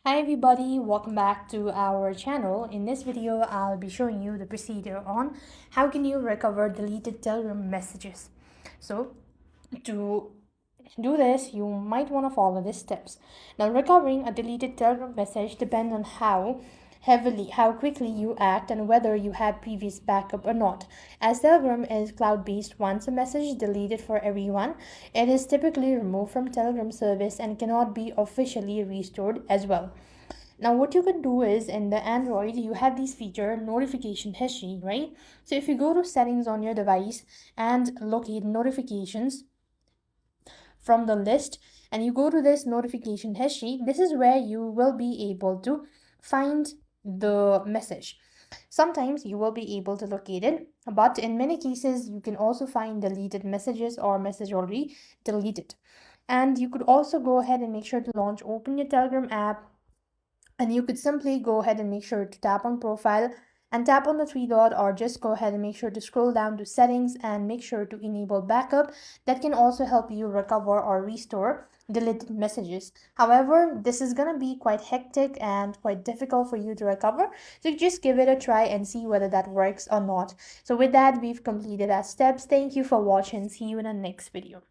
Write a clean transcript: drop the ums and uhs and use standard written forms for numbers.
Hi everybody, welcome back to our channel. In this video, I'll be showing you the procedure on how can you recover deleted Telegram messages. So to do this, you might want to follow these steps. Now, recovering a deleted Telegram message depends on how quickly you act and whether you had previous backup or not. As Telegram is cloud-based, once a message is deleted for everyone, it is typically removed from Telegram service and cannot be officially restored as well. Now, what you can do is in the Android, you have this feature notification history, right? So if you go to settings on your device and locate notifications from the list and you go to this notification history, this is where you will be able to find the message. Sometimes you will be able to locate it, but in many cases, you can also find deleted messages or message already deleted. And you could also go ahead and make sure to open your Telegram app, and you could simply go ahead and make sure to tap on profile and tap on the three dot, or just go ahead and make sure to scroll down to settings and make sure to enable backup. That can also help you recover or restore deleted messages. However, this is going to be quite hectic and quite difficult for you to recover, so just give it a try and see whether that works or not. So with that, we've completed our steps. Thank you for watching. See you in the next video.